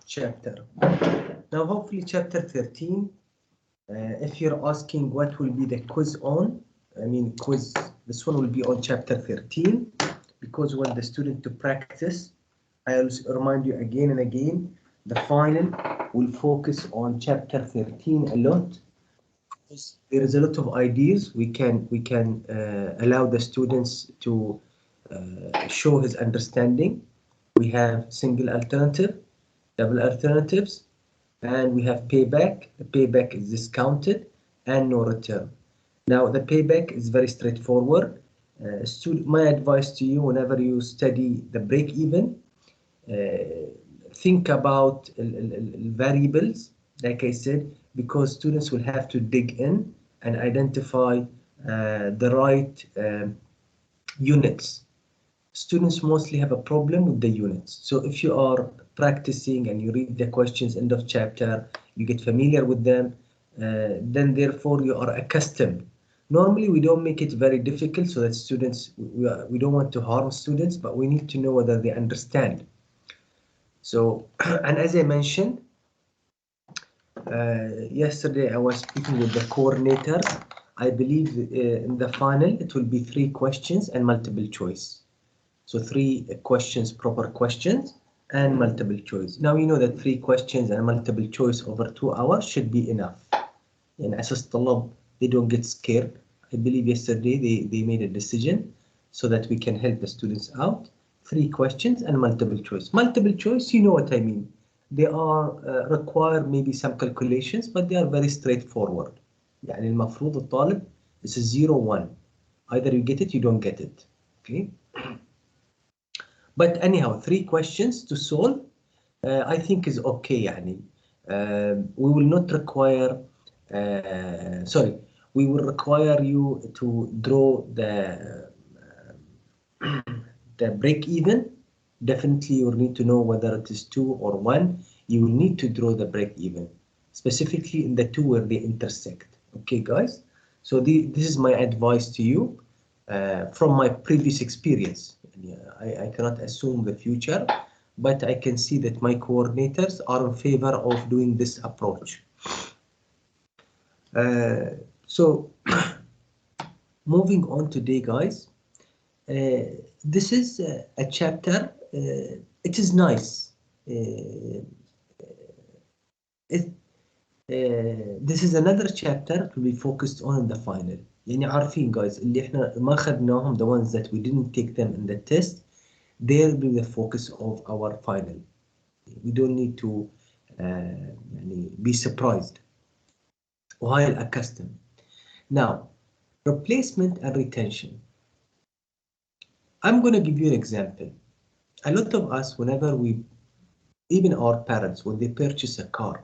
chapter. Now, hopefully, chapter 13. If you're asking what will be the quiz on, quiz, this one will be on chapter 13, because we want the student to practice. I always remind you again and again, the final will focus on chapter 13 a lot. There is a lot of ideas we can allow the students to show his understanding. We have single alternative, double alternatives, and we have payback. The payback is discounted and no return. Now the payback is very straightforward. My advice to you, whenever you study the break even, think about variables, like I said, because students will have to dig in and identify the right units. Students mostly have a problem with the units. So if you are practicing and you read the questions end of chapter, you get familiar with them, then therefore you are accustomed. Normally we don't make it very difficult so that students, we don't want to harm students, but we need to know whether they understand. So, and as I mentioned, yesterday I was speaking with the coordinator. I believe in the final it will be 3 questions and multiple choice. So 3 questions, proper questions, and multiple choice. Now you know that 3 questions and multiple choice over 2 hours should be enough. And أساس الطلاب, they don't get scared. I believe yesterday they made a decision so that we can help the students out. 3 questions and multiple choice. Multiple choice, you know what I mean. They are require maybe some calculations, but they are very straightforward. يعني المفروض الطالب, this is 0 1. Either you get it, you don't get it. Okay. But anyhow, 3 questions to solve, I think is okay. يعني. We will not require, we will require you to draw the break even. Definitely you will need to know whether it is 2 or 1. You will need to draw the break even, specifically in the 2 where they intersect. Okay, guys? So this is my advice to you from my previous experience. I cannot assume the future, but I can see that my coordinators are in favor of doing this approach. So moving on today, guys, this is a chapter. It is nice. This is another chapter to be focused on in the final. يعني عارفين guys اللي احنا ما خدناهم, the ones that we didn't take them in the test, they'll be the focus of our final. We don't need to be surprised while accustomed. Now, replacement and retention. I'm going to give you an example. A lot of us, whenever even our parents, when they purchase a car,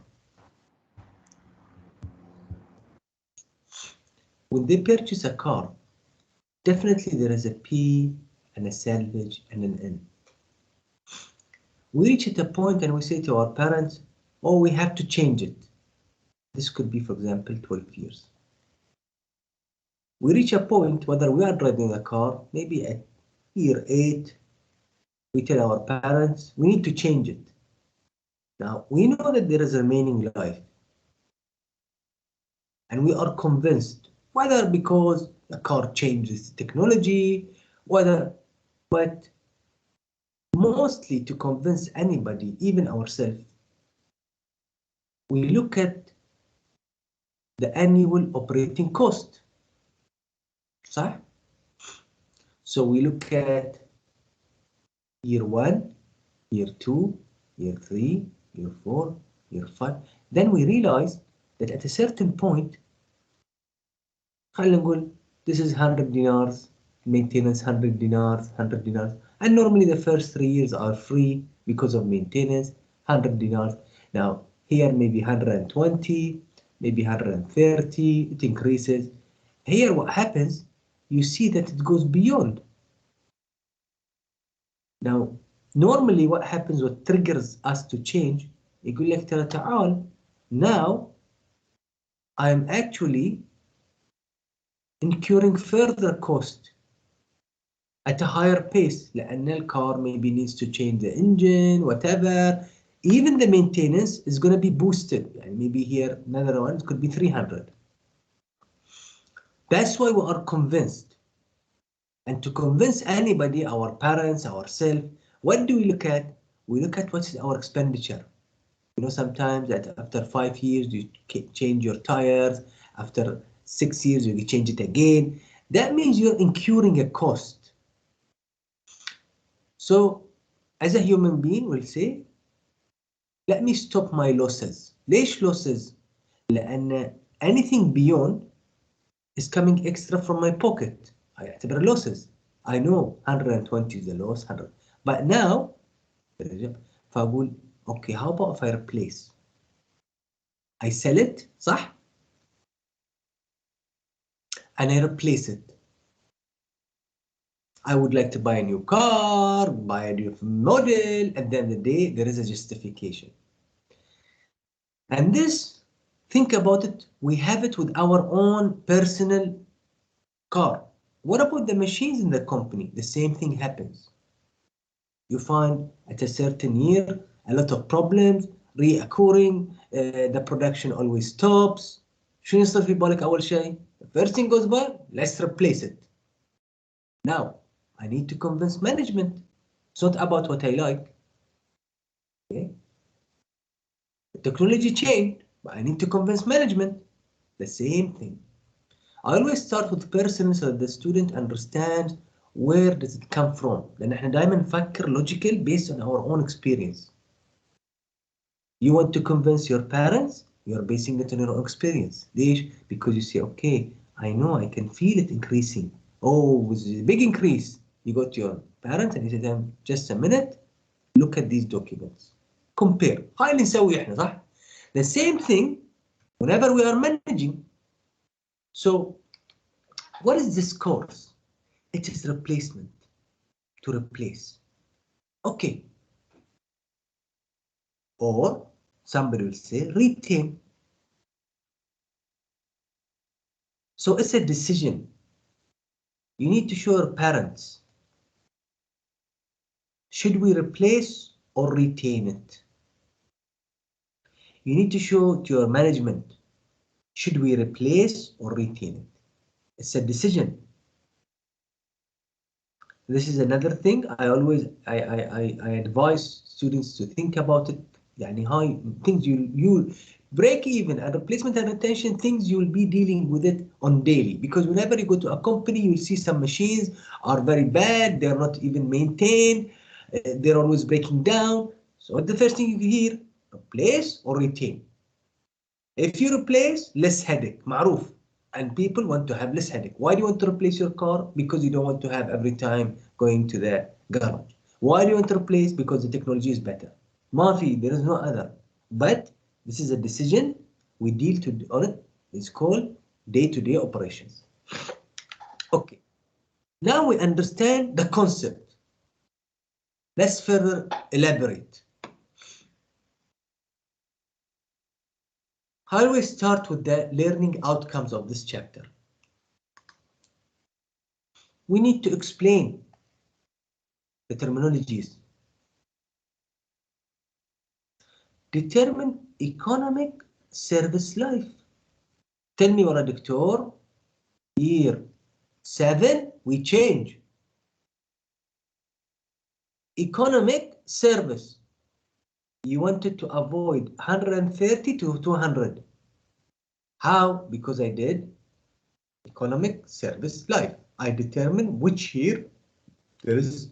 definitely there is a P and a salvage and an N. We reach at a point and we say to our parents, oh, we have to change it. This could be, for example, 12 years. We reach a point, whether we are driving a car, maybe at year 8, we tell our parents, we need to change it. Now, we know that there is a remaining life. And we are convinced, whether because the car changes technology, but mostly to convince anybody, even ourselves, we look at the annual operating cost. صح? So we look at year 1, year 2, year 3, year 4, year 5. Then we realize that at a certain point, this is 100 dinars, maintenance 100 dinars, 100 dinars. And normally the first 3 years are free because of maintenance, 100 dinars. Now, here maybe 120, maybe 130, it increases. Here what happens, you see that it goes beyond. Now, normally what happens, what triggers us to change, يقول لك ترى تعال, now I'm actually incurring further cost at a higher pace لأن الcar maybe needs to change the engine, whatever. even the maintenance is going to be boosted. And maybe here another one, it could be 300. That's why we are convinced. And to convince anybody, our parents, ourselves, what do we look at? We look at what's our expenditure. You know, sometimes that after 5 years you change your tires, after 6 years you change it again. That means you're incurring a cost. So as a human being, we'll say, let me stop my losses. ليش losses؟ لأن anything beyond is coming extra from my pocket. هيعتبر losses. I know 120 is a loss, 100. But now, فأقول, okay, how about if I replace? I sell it, صح? And I replace it. I would like to buy a new car, buy a new model, at the end of the day, there is a justification. And this, think about it, we have it with our own personal car. What about the machines in the company? The same thing happens. You find at a certain year, a lot of problems reoccurring, the production always stops. شو يصير في بالك أول شيء? The first thing goes by, let's replace it. Now, I need to convince management. It's not about what I like. Okay? The technology changed, but I need to convince management. The same thing. I always start with person so that the student understands where does it come from. لأن احنا دائما نفكر logical based on our own experience. You want to convince your parents, you're basing it on your own experience. ليش? Because you say, okay, I know I can feel it increasing. Oh, with a big increase. You go to your parents and you say to them, just a minute, look at these documents. Compare. هاي اللي نسوي احنا صح؟ The same thing whenever we are managing. So, what is this course? It is replacement. To replace. Okay. Or somebody will say retain. So it's a decision. You need to show your parents. Should we replace or retain it? You need to show to your management. Should we replace or retain it? It's a decision. This is another thing I always I advise students to think about it. يعني هاي things you break even and replacement and retention things you'll be dealing with it on daily, because whenever you go to a company you'll see some machines are very bad, they're not even maintained, they're always breaking down. So the first thing you hear, replace or retain. If you replace, less headache, معروف. And people want to have less headache. Why do you want to replace your car? Because you don't want to have every time going to the garage. Why do you want to replace? Because the technology is better. Mafi, there is no other. But this is a decision we deal on it. It's called day-to-day operations. Okay. Now we understand the concept. Let's further elaborate. How do we start with the learning outcomes of this chapter? We need to explain the terminologies. Determine economic service life. Tell me, what a doctor, year 7, we change. Economic service. You wanted to avoid 130 to 200. How? Because I did economic service life. I determine which year there is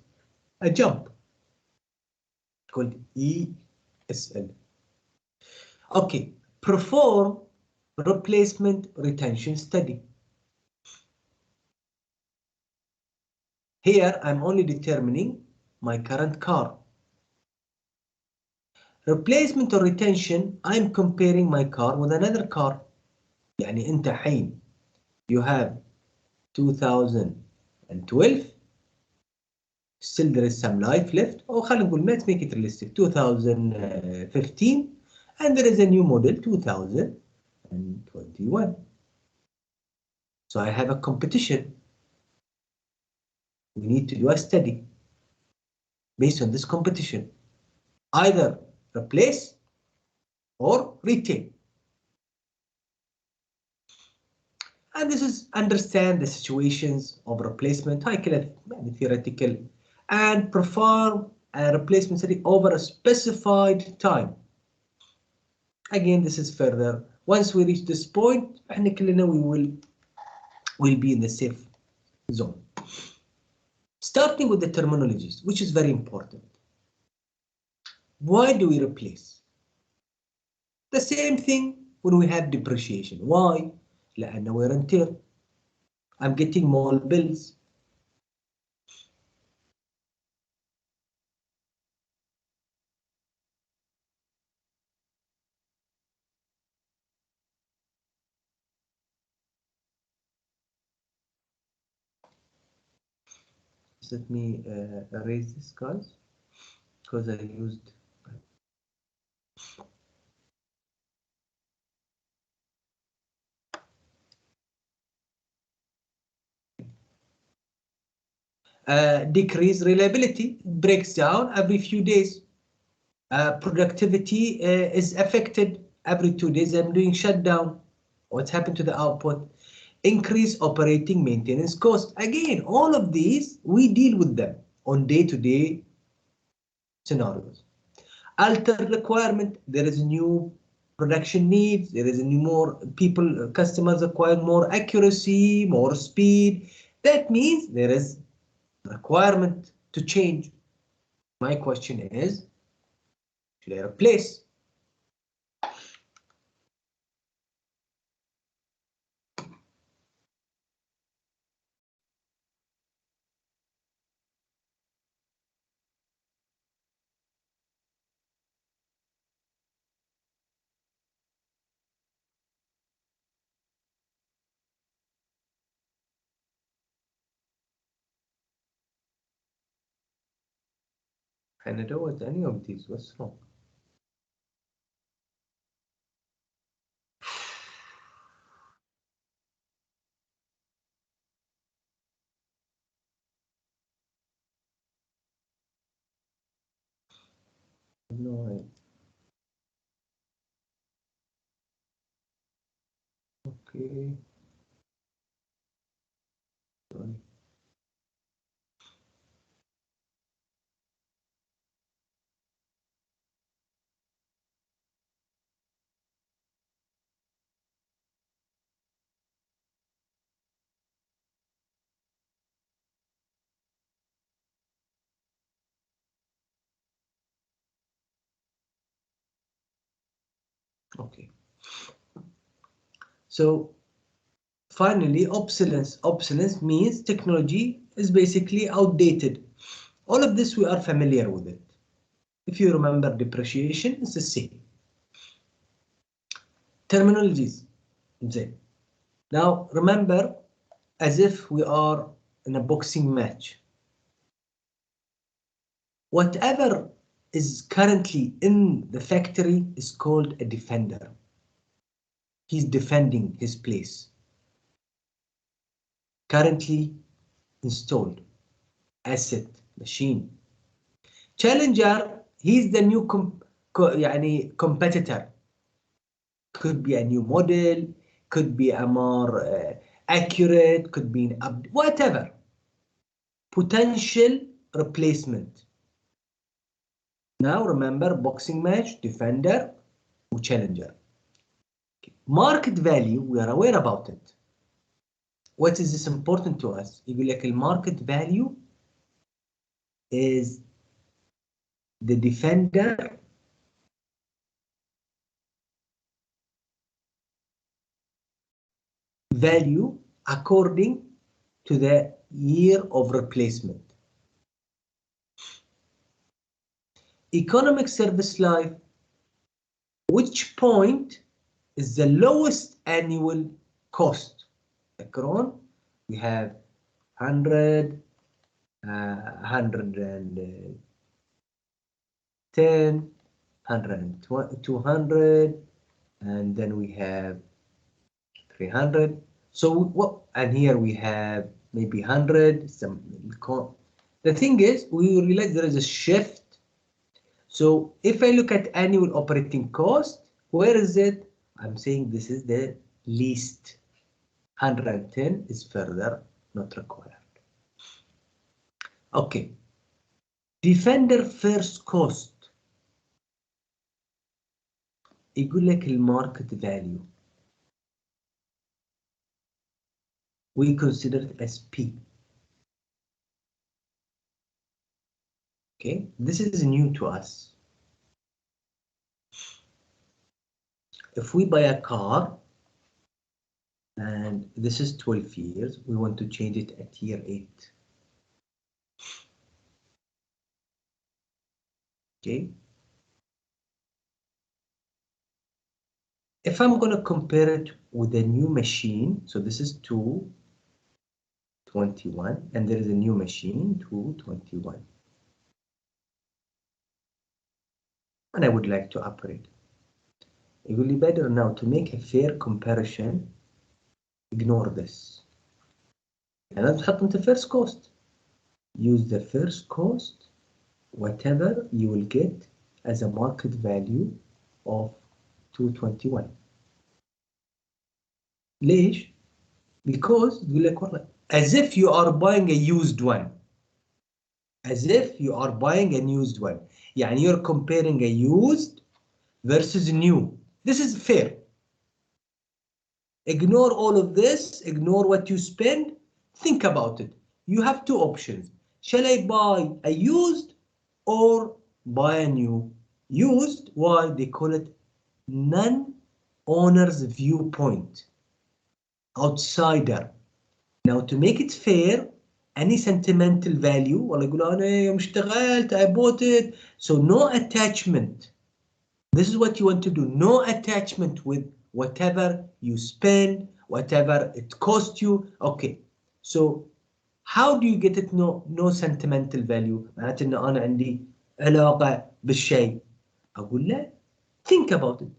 a jump called ESL. Okay, perform replacement retention study. Here I'm only determining my current car. Replacement or retention, I'm comparing my car with another car. يعني انت حين you have 2012, still there is some life left. Or خلينا نقول, let's make it realistic, 2015, and there is a new model 2021. So I have a competition. We need to do a study based on this competition. Either replace or retain. And this is understand the situations of replacement, theoretical, and perform a replacement study over a specified time. Again, this is further. Once we reach this point, we will be in the safe zone. Starting with the terminologies, which is very important. Why do we replace? The same thing when we have depreciation. Why? لأنه wear and tear. I'm getting more bills. Let me erase this, guys, because I used decrease reliability, breaks down every few days. Productivity is affected every 2 days. I'm doing shutdown. What's happened to the output? Increase operating maintenance cost. Again, all of these, we deal with them on day-to-day scenarios. Alter requirement, there is new production needs, there is new more people, customers require more accuracy, more speed. That means there is requirement to change. My question is, should I replace? I don't know what any of these, what's wrong? No, okay. Sorry. Okay. So finally, obsolescence. Obsolescence means technology is basically outdated. All of this we are familiar with it. If you remember depreciation, it's the same. Terminologies. Now remember, as if we are in a boxing match. Whatever is currently in the factory is called a defender. He's defending his place. Currently installed, asset, machine. Challenger, he's the new competitor. Could be a new model, could be a more accurate, could be an whatever. Potential replacement. Now remember, boxing match, defender, challenger. Market value, we are aware about it. What is this important to us? يقول لك market value is the defender value according to the year of replacement. Economic service life, which point is the lowest annual cost? Acron, we have 100, 110, 100, 200, and then we have 300. So what? And here we have maybe 100. The thing is, we realize there is a shift. So if I look at annual operating cost, where is it? I'm saying this is the least. 110 is further not required. Okay. Defender first cost. يقول لك الماركت value. We consider it as P. Okay, this is new to us. If we buy a car and this is 12 years, we want to change it at year 8. Okay. If I'm going to compare it with a new machine, so this is 221 and there is a new machine 221. And I would like to upgrade. It will be better now to make a fair comparison. Ignore this. And تحط into first cost. Use the first cost, whatever you will get as a market value of 221. ليش؟ Because يقول لك والله as if you are buying a used one. As if you are buying a used one. يعني you're comparing a used versus new. This is fair. Ignore all of this, ignore what you spend, think about it. You have two options. Shall I buy a used or buy a new? Used, why? They call it non-owner's viewpoint. Outsider. Now to make it fair, any sentimental value, والله يقول أنا يوم اشتغلت, I bought it. So no attachment. This is what you want to do. No attachment with whatever you spend, whatever it cost you. Okay. So how do you get it no sentimental value? معناته إنه أنا عندي علاقة بالشيء. أقول له think about it.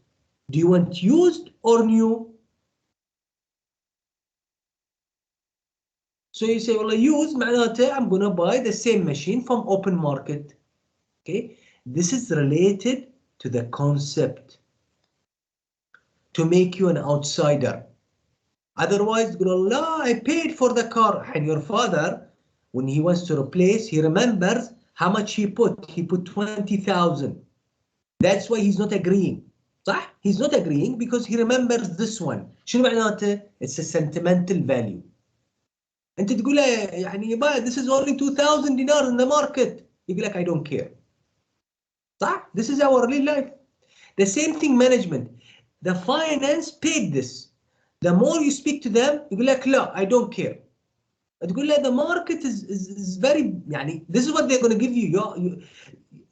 Do you want used or new? So you say, well, used معناته I'm gonna buy the same machine from open market. Okay. This is related to the concept to make you an outsider. Otherwise, no, I paid for the car. And your father, when he wants to replace, he remembers how much he put. He put 20,000. That's why he's not agreeing. صح? He's not agreeing because he remembers this one. شنو معناته? It's a sentimental value. أنت تقول له يعني this is only 2,000 dinars in the market. يقول لك I don't care. صح? This is our real life. The same thing management. The finance paid this. The more you speak to them, يقول لك لا, I don't care. تقول له the market is very يعني this is what they're going to give you.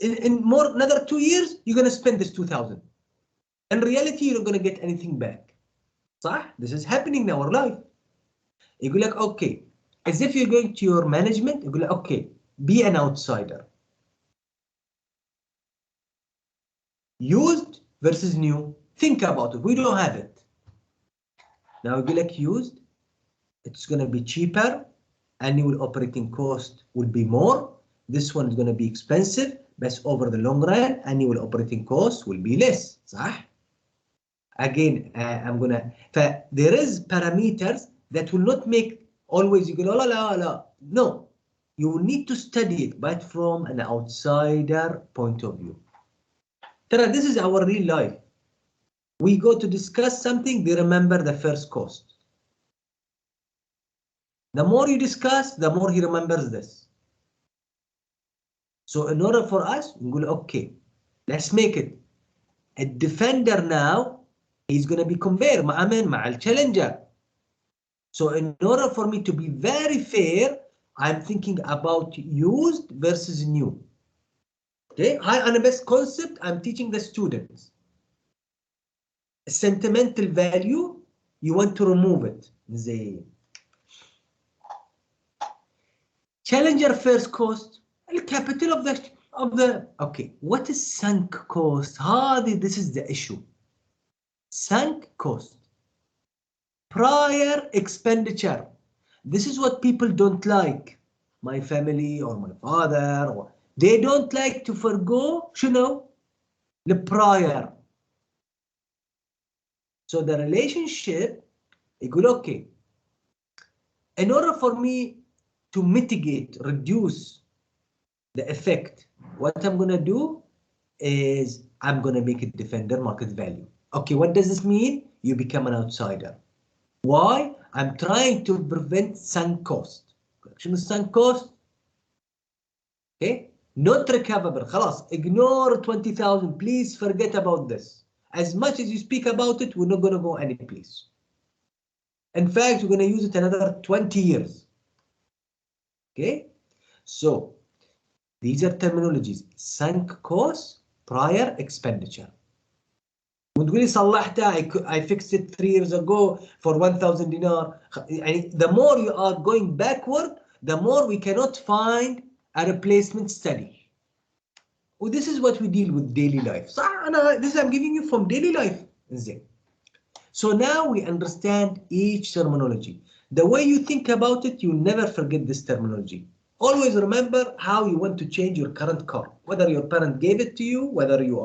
In more another 2 years, you're going to spend this 2,000. In reality, you're not going to get anything back. صح? This is happening in our life. يقول لك okay. As if you're going to your management, يقول لك okay, be an outsider. Used versus new. Think about it. We don't have it. Now يقول لك used. It's going to be cheaper. Annual operating cost will be more. This one is going to be expensive, but over the long run, annual operating cost will be less. صح? Again, I'm going to. There is parameters that will not make always you go la la la. No, you will need to study it, but from an outsider point of view. This is our real life. We go to discuss something, they remember the first cost. The more you discuss, the more he remembers this. So in order for us, we go, okay, let's make it. A defender now, he's going to be compared مع الchallenger. So in order for me to be very fair, I'm thinking about used versus new. Okay, on the best concept, I'm teaching the students. A sentimental value, you want to remove it. The challenger first cost, the capital of the okay. What is sunk cost? This is the issue. Sunk cost. Prior expenditure. This is what people don't like. My family or my father or They don't like to forgo شنو the prior. So the relationship يقول okay, in order for me to mitigate, reduce the effect, what I'm gonna do is I'm gonna make it defender market value. Okay, what does this mean? You become an outsider. Why? I'm trying to prevent sunk cost. شنو sunk cost? Okay, not recoverable. خلاص, ignore 20,000. Please forget about this. As much as you speak about it, we're not gonna go any place. In fact, we're gonna use it another 20 years. Okay, so these are terminologies: sunk cost, prior expenditure. وتقولي صلحتها, I fixed it 3 years ago for 1,000 dinar. The more you are going backward, the more we cannot find a replacement study. Well, this is what we deal with daily life. So this I'm giving you from daily life. So now we understand each terminology. The way you think about it, you never forget this terminology. Always remember how you want to change your current car. Whether your parent gave it to you, whether you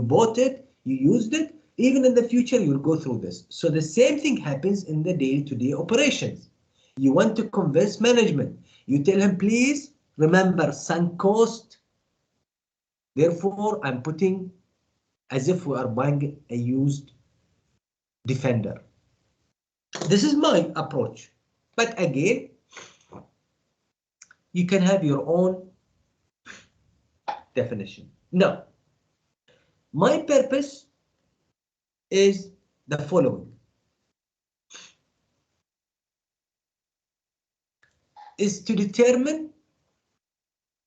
bought it, you used it, even in the future you'll go through this. So the same thing happens in the day-to-day operations. You want to convince management. You tell him, please remember sunk cost. Therefore, I'm putting as if we are buying a used Defender. This is my approach. But again, you can have your own definition. Now, my purpose is the following. Is to determine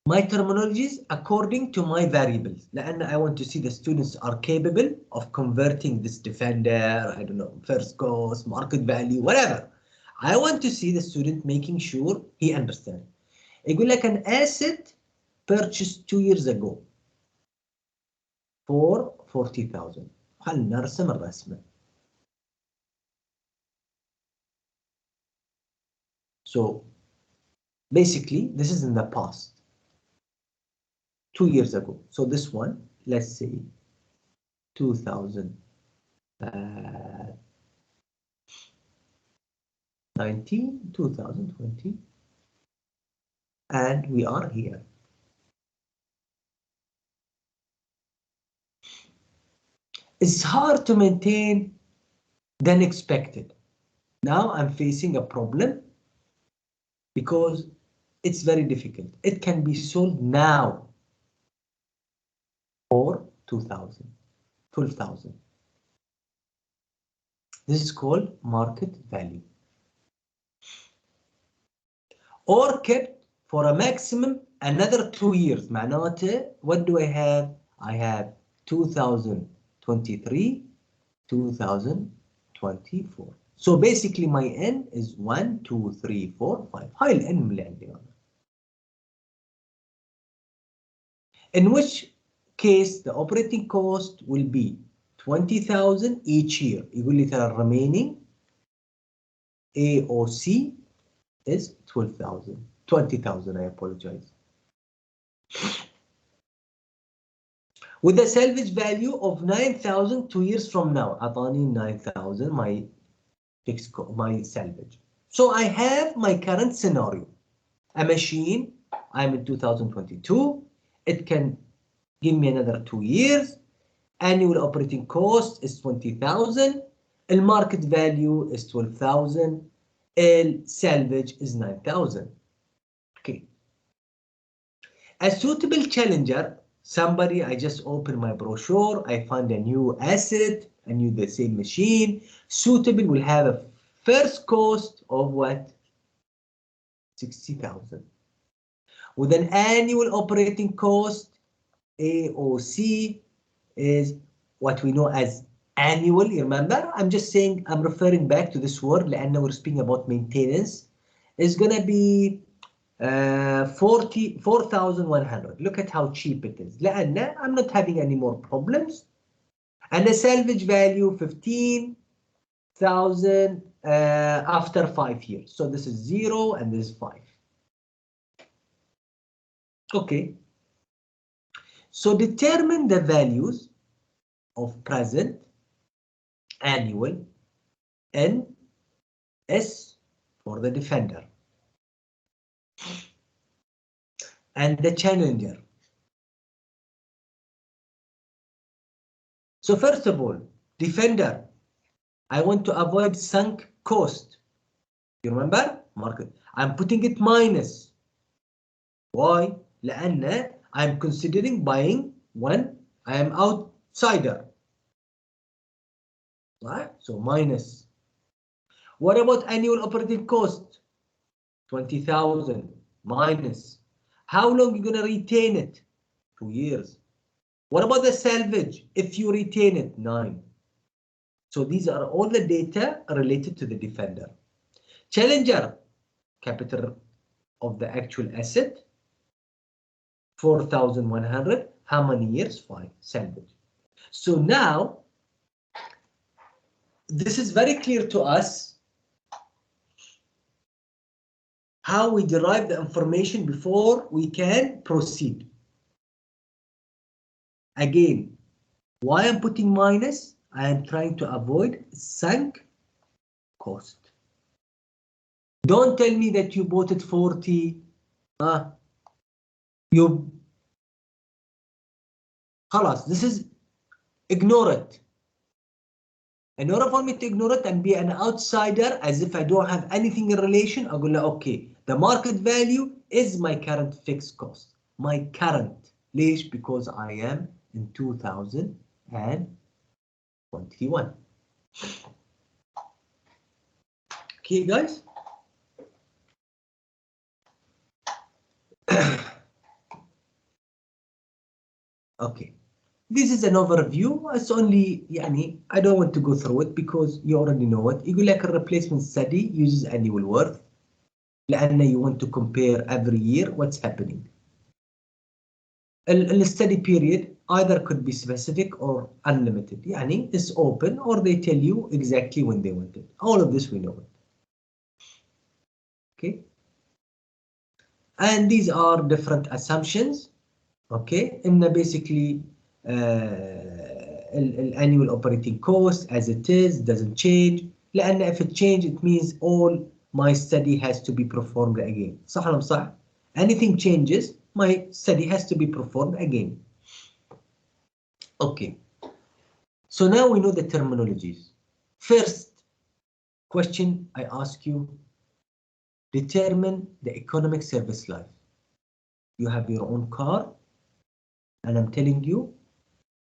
my terminologies according to my variables. And I want to see the students are capable of converting this Defender, I don't know, first cost, market value, whatever. I want to see the student making sure he understands. يقول لك an asset purchased 2 years ago for 40,000. خلينا نرسم الرسمة. So basically this is in the past. 2 years ago. So this one, let's say 2019, 2020, and we are here. It's hard to maintain than expected. Now I'm facing a problem because it's very difficult. It can be sold now for 2,000, 12,000. This is called market value. Or kept for a maximum another 2 years. معناته, what do I have? I have 2023, 2024. So basically my N is 1, 2, 3, 4, 5. هاي ال N اللي عندي أنا. In which case the operating cost will be 20,000 each year. يقول لي ترى remaining AOC is 12,000, 20,000, I apologize. With a salvage value of 9,000 2 years from now. أعطاني 9,000 my fixed my salvage. So I have my current scenario. A machine, I'm in 2022. It can give me another 2 years. Annual operating cost is 20,000. The market value is 12,000. The salvage is 9,000. Okay. A suitable challenger, somebody, I just open my brochure, I find a new asset, the same machine. Suitable will have a first cost of what? 60,000. With an annual operating cost, AOC, is what we know as annual. You remember? I'm just saying, I'm referring back to this word لأن we're speaking about maintenance. It's gonna be 4,100. Look at how cheap it is. لأن I'm not having any more problems. And the salvage value 15,000 after 5 years. So this is 0 and this is 5. Okay. So determine the values of present, annual, N, S for the defender, and the challenger. So first of all, defender, I want to avoid sunk cost. You remember? Market. I'm putting it minus. Why? لأن I'm considering buying when I am outsider. Right? So minus. What about annual operating cost? 20,000 minus. How long are you gonna retain it? 2 years. What about the salvage? If you retain it, 9. So these are all the data related to the defender. Challenger, capital of the actual asset, 4,100. How many years? 5. Salvage. So now, this is very clear to us how we derive the information before we can proceed. Again, why I'm putting minus? I am trying to avoid sunk cost. Don't tell me that you bought it 40. You خلاص, this is ignore it. In order for me to ignore it and be an outsider as if I don't have anything in relation, أقول له okay, the market value is my current fixed cost. My current. ليش? Because I am in 2021. Okay, guys? Okay. This is an overview. It's only, يعني, I don't want to go through it because you already know it. يقول لك a replacement study uses annual worth. لأن you want to compare every year what's happening. The study period either could be specific or unlimited. يعني it's open or they tell you exactly when they want it. All of this we know it. Okay. And these are different assumptions. Okay. And basically annual operating cost as it is doesn't change. لأن if it change it means all my study has to be performed again. صح ولا مش صح? Anything changes, my study has to be performed again. Okay. So now we know the terminologies. First question I ask you, determine the economic service life. You have your own car and I'm telling you,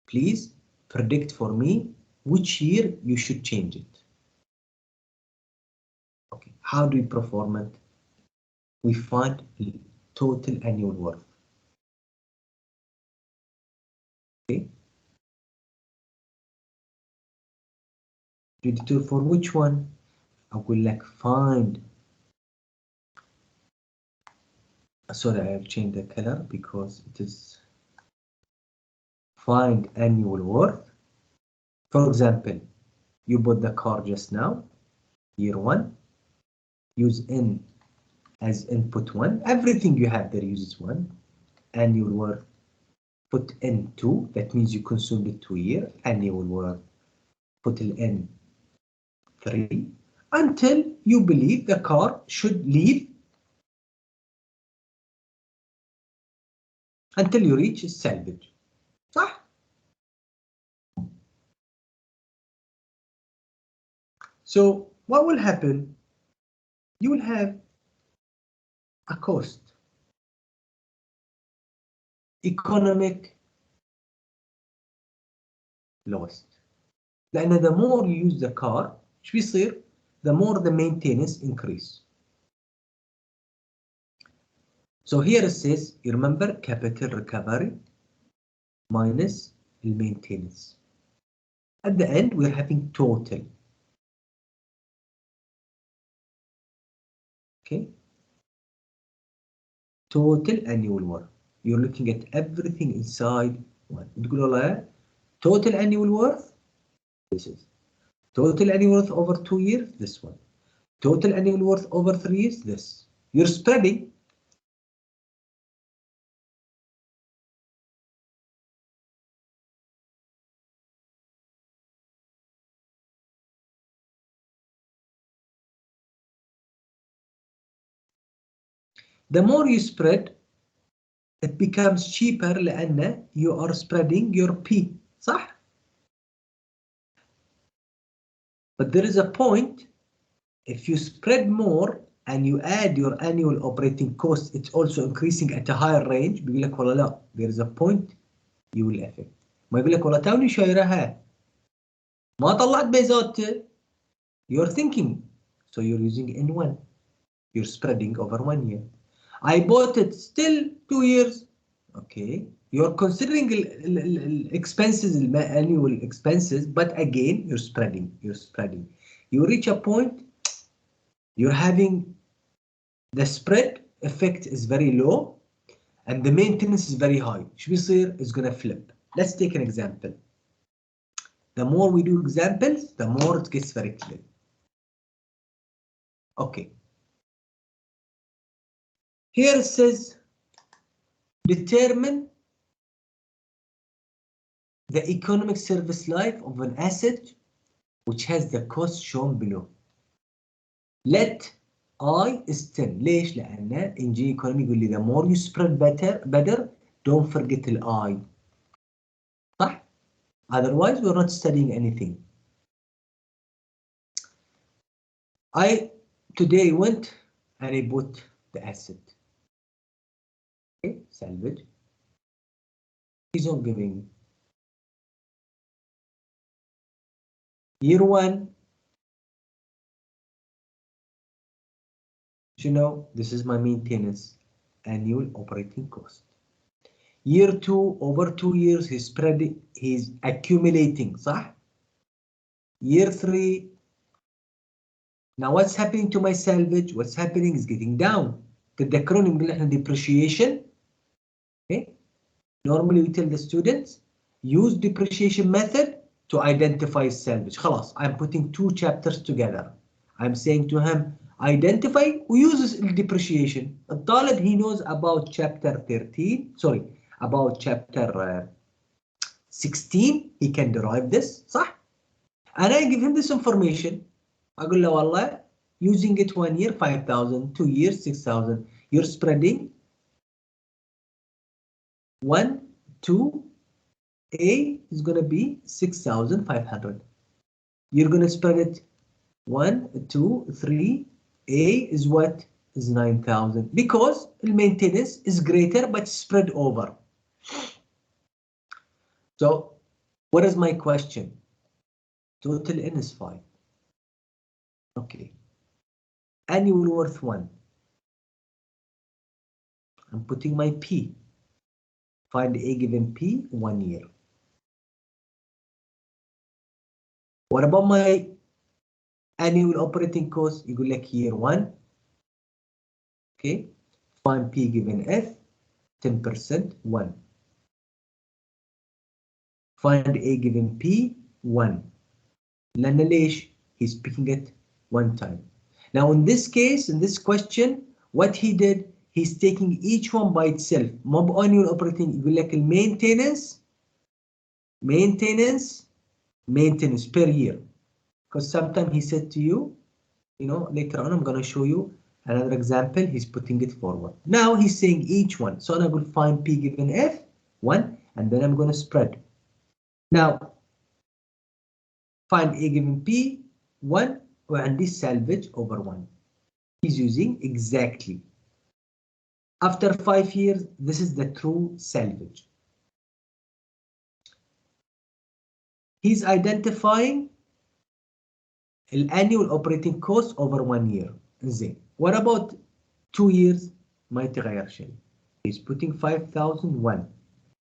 please predict for me which year you should change it. Okay, how do we perform it? We find total annual worth. Okay. For which one? I will like find. Sorry, I have changed the color because it is find annual worth. For example, you bought the car just now, year 1, use N as input 1. Everything you have there uses 1. Annual worth, put N 2. That means you consumed it 2 years. Annual worth, put N 3. Until you believe the car should leave. Until you reach salvage. صح? So what will happen? You will have a cost. Economic loss. لأن the more you use the car, شو بيصير? The more the maintenance increase. So here it says, you remember capital recovery minus maintenance. At the end, we're having total. Okay. Total annual worth. You're looking at everything inside one. Total annual worth. This is total annual worth over 2 years. This one. Total annual worth over 3 years. This. You're spreading. The more you spread, it becomes cheaper لأن you are spreading your P, صح? But there is a point, if you spread more and you add your annual operating cost, it's also increasing at a higher range. بيقول لك والله لا, there is a point you will affect. ما يقول لك والله توني شايرها ما طلعت بيزات. You're thinking, so you're using N1. You're spreading over 1 year. I bought it still 2 years. Okay, you're considering expenses, annual expenses, but again, you're spreading. You reach a point, you're having the spread effect is very low and the maintenance is very high. شو بيصير? It's gonna flip. Let's take an example. The more we do examples, the more it gets very clear. Okay. Here it says, determine the economic service life of an asset which has the cost shown below. Let I is 10. ليش؟ لأن in G economy يقول لي the more you spread better, don't forget the I. صح؟ Otherwise we're not studying anything. I today went and I bought the asset. Okay, salvage. He's on giving. Year 1. You know, this is my maintenance, annual operating cost. Year 2, over 2 years, he's accumulating, صح? Year 3, now what's happening to my salvage? What's happening is getting down. تتذكرون يقول احنا depreciation. Okay. Normally we tell the students, use depreciation method to identify salvage. خلاص, I'm putting 2 chapters together. I'm saying to him, identify who uses depreciation. الطالب he knows about chapter 13, sorry, about chapter 16, he can derive this, صح? And I give him this information. أقول له والله, using it 1 year 5,000, 2 years 6,000. You're spreading 1, 2, A is going to be 6,500. You're going to spread it 1, 2, 3. A is what? Is 9,000. Because the maintenance is greater but spread over. So, what is my question? Total N is 5. Okay. Annual worth 1. I'm putting my P. Find A given P, 1 year. What about my annual operating cost? You go like year 1. Okay. Find P given F, 10%, 1. Find A given P, 1. لأن ليش? He's picking it 1 time. Now in this case, in this question, what he did, he's taking each one by itself. Mob annual operating, يقول لك maintenance per year. Because sometimes he said to you, you know, later on I'm going to show you another example, he's putting it forward. Now he's saying each one. So I will find P given F, 1, and then I'm going to spread. Now, find A given P, 1, and this salvage over 1. He's using exactly. After 5 years, this is the true salvage. He's identifying the annual operating cost over 1 year. زين. What about 2 years? ما يتغير شيء. He's putting 5,001,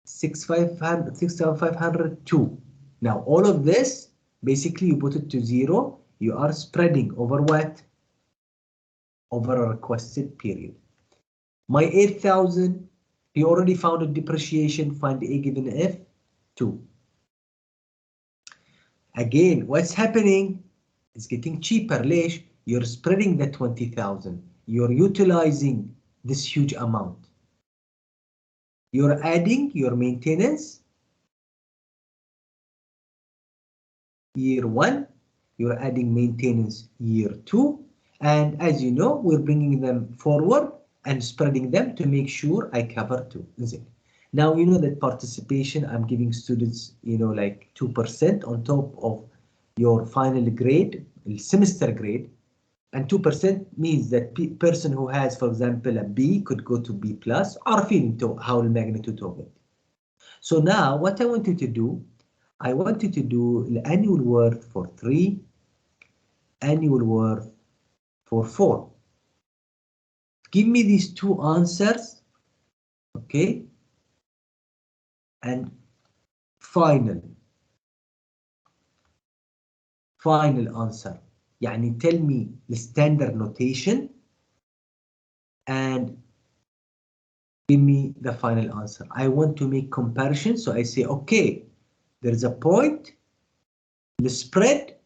6,500, 2. Now all of this, basically you put it to 0. You are spreading over what? Over a requested period. My 8,000, he already found a depreciation. Find A given F, 2. Again, what's happening? It's getting cheaper. ليش? You're spreading the 20,000. You're utilizing this huge amount. You're adding your maintenance. Year 1, you're adding maintenance year 2. And as you know, we're bringing them forward. and spreading them to make sure I cover 2. Now you know that participation, I'm giving students, you know, like 2% on top of your final grade, semester grade, and 2% means that person who has, for example, a B could go to B plus. عارفين انتوا how الماgnitude of it. So now what I want you to do, I want you to do the annual worth for 3, annual worth for 4. Give me these 2 answers, okay? And final answer. يعني tell me the standard notation and give me the final answer. I want to make comparison, so I say, okay, there's a point, the spread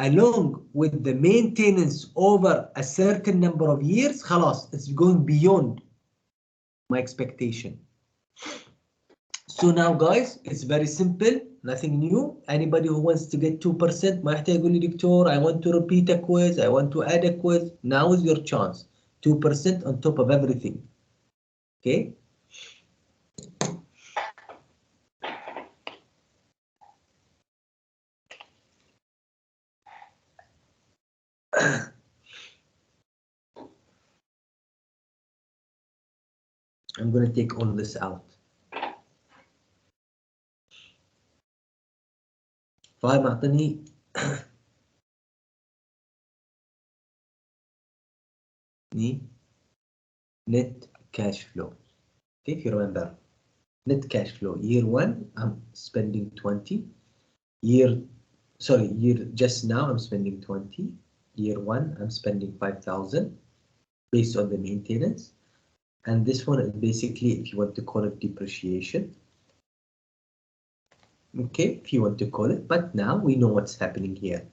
along with the maintenance over a certain number of years, خلاص, it's going beyond my expectation. So now guys, it's very simple, nothing new. Anybody who wants to get 2% ما يحتاج يقول لي دكتور I want to repeat a quiz, I want to add a quiz. Now is your chance. 2% on top of everything. Okay? I'm going to take all this out. 5 معطيني net cash flow. Okay, if you remember, net cash flow year 1 I'm spending 20. Year just now I'm spending 20. Year 1 I'm spending 5,000 based on the maintenance. And this one is basically, if you want to call it depreciation. Okay, if you want to call it, but now we know what's happening here.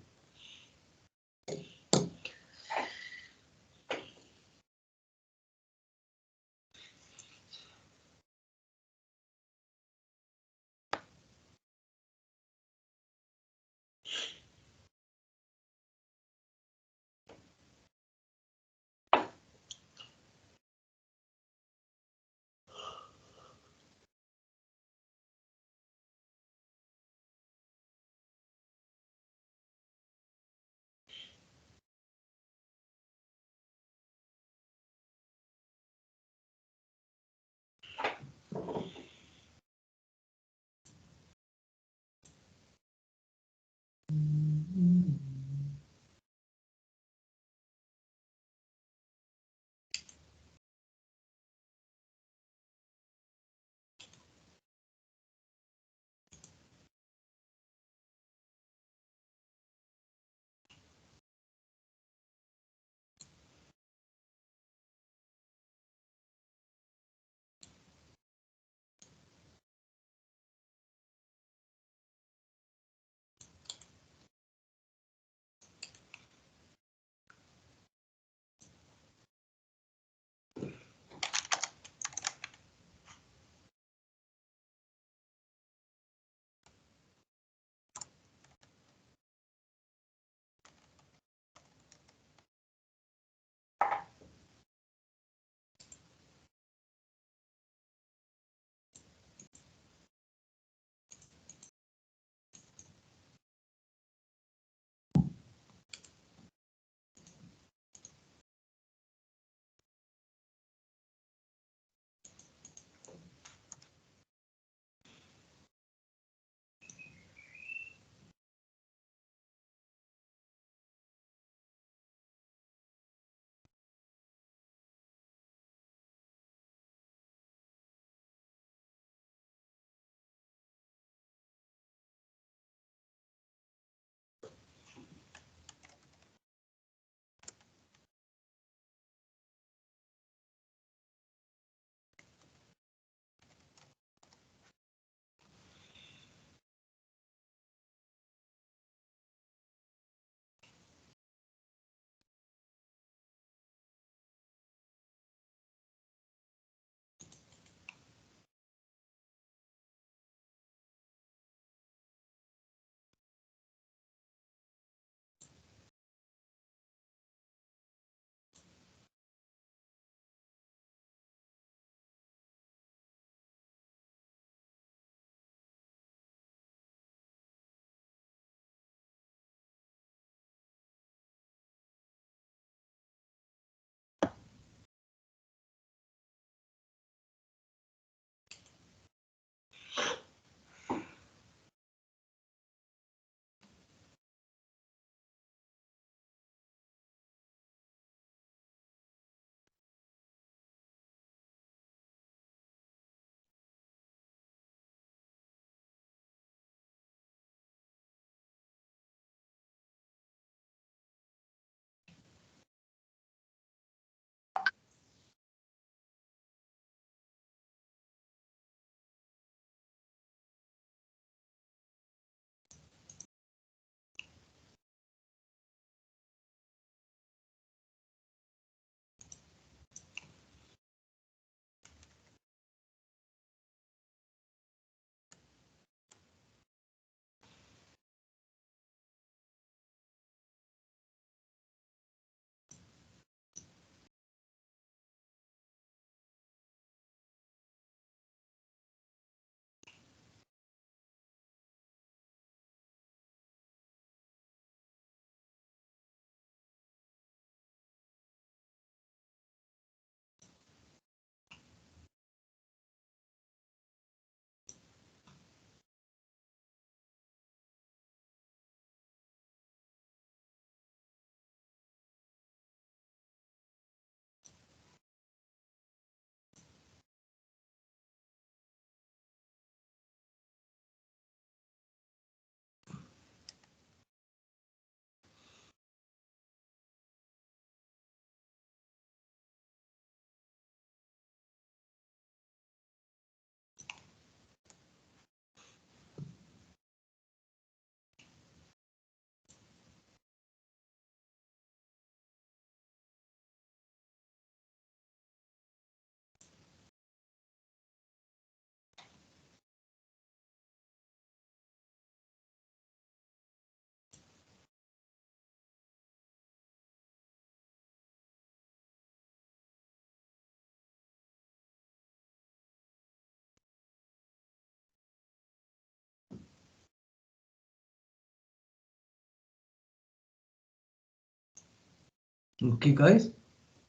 Okay, guys.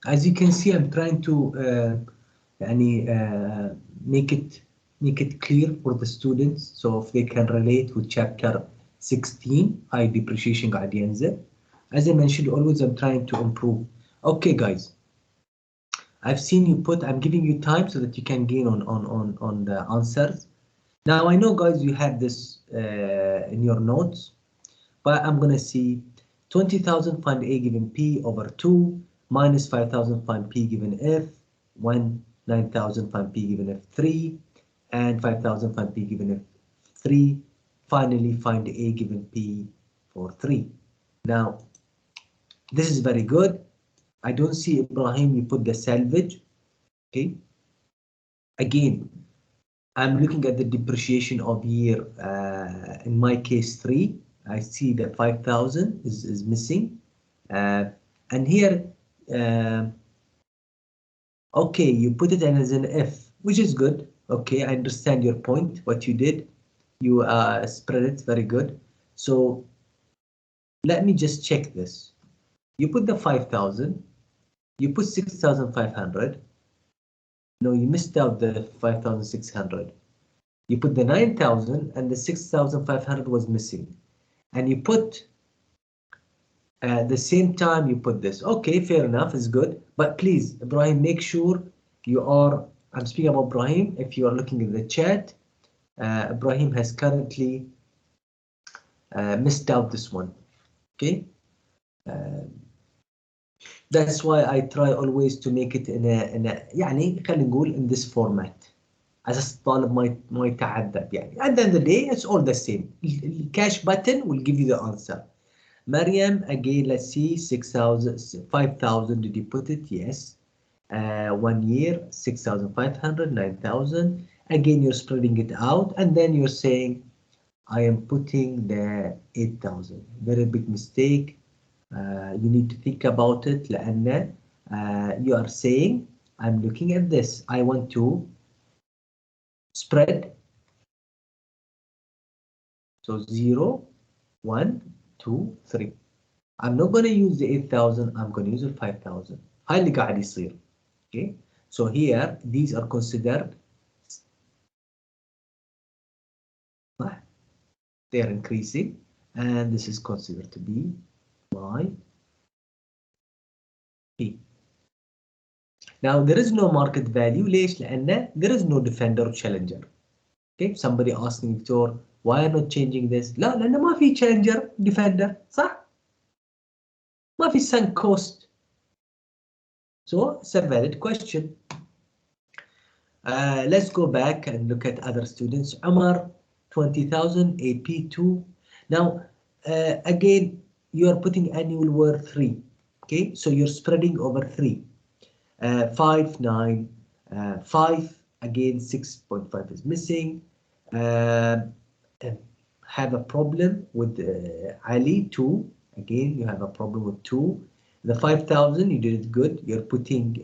As you can see, I'm trying to يعني, make it clear for the students, so if they can relate with chapter 16 high depreciation قاعد ينزل. As I mentioned, always I'm trying to improve. Okay, guys. I've seen you put, I'm giving you time so that you can gain on the answers. Now I know, guys, you had this in your notes, but I'm gonna see 20,000 find A given P over 2 minus 5,000 find P given F, 9,000 find P given F3, and 5,000 find P given F3. Finally, find A given P for 3. Now, this is very good. I don't see Ibrahim, you put the salvage. Okay. Again, I'm looking at the depreciation of year, in my case 3. I see that 5,000 is missing. And here, okay, you put it in as an F, which is good. Okay, I understand your point, what you did. You spread it very good. So let me just check this. You put the 5,000, you put 6,500. No, you missed out the 5,600. You put the 9,000 and the 6,500 was missing. And you put at the same time you put this. Okay, fair enough, is good. But please, Ibrahim, make sure you are, I'm speaking about Ibrahim, if you are looking at the chat, Ibrahim has currently missed out this one. Okay. That's why I try always to make it in a يعني خلينا نقول in this format. أساس الطالب ما يتعذب يعني. At the end of the day, it's all the same. The cash button will give you the answer. Mariam, again, let's see, 6,000, 5,000, did you put it? Yes. 1 year, 6,500, 9,000. Again, you're spreading it out, and then you're saying, I am putting the 8,000. Very big mistake. You need to think about it. لأن you are saying, I'm looking at this. I want to spread. So 0, 1, 2, 3. I'm not going to use the 8,000. I'm going to use the 5,000. هاي اللي قاعد يصير. Okay. So here, these are considered. They are increasing, and this is considered to be my P. Now there is no market value. ليش؟ لأن there is no defender or challenger. Okay. Somebody asking Victor, why are not changing this? لا لأن ما في challenger defender. صح؟ ما في sunk cost. So it's a valid question. Let's go back and look at other students. Omar, 20,000 AP2. Now, again, you are putting annual word 3. Okay, so you're spreading over 3. 5, 9, 5. Again, 6.5 is missing. Have a problem with Ali, 2. Again, you have a problem with 2. The 5,000, you did it good. You're putting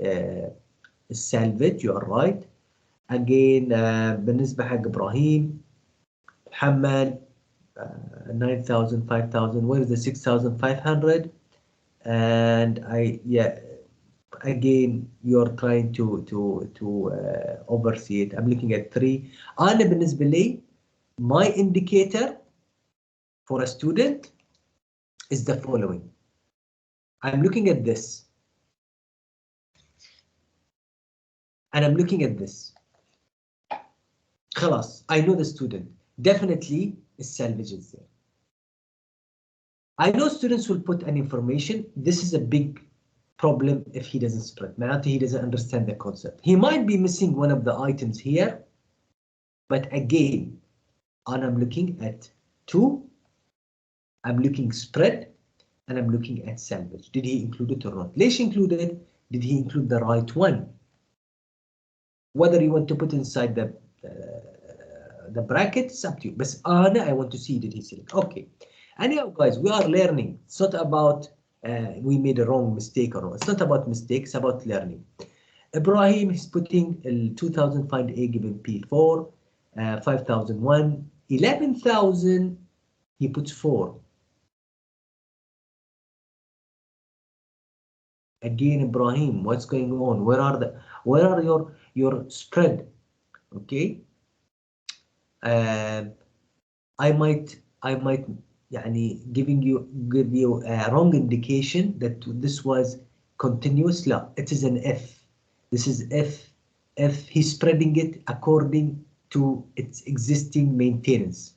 salvage, you are right. Again, بالنسبة حق إبراهيم محمد 9,000, 5,000. Where is the 6,500? And again, you're trying to oversee it. I'm looking at 3. أنا بالنسبة لي, my indicator for a student is the following. I'm looking at this. And I'm looking at this. خلاص, I know the student. Definitely, salvage is there. I know students will put an information. This is a big problem if he doesn't spread. معناته he doesn't understand the concept. He might be missing one of the items here. But again, I'm looking at 2. I'm looking spread. And I'm looking at salvage. Did he include it or not? ليش included? Did he include the right one? Whether you want to put inside the bracket, it's up to you. But I want to see, did he select? Okay. Anyhow, guys, we are learning. It's not about we made a wrong mistake or not. It's not about mistakes, it's about learning. Ibrahim is putting 2,000 find A given P4, 5,001, 11,000, he puts 4. Again, Ibrahim, what's going on? Where are your spread? Okay. I might يعني give you a wrong indication that this was continuous. لا, it is an F. This is F. He's spreading it according to its existing maintenance.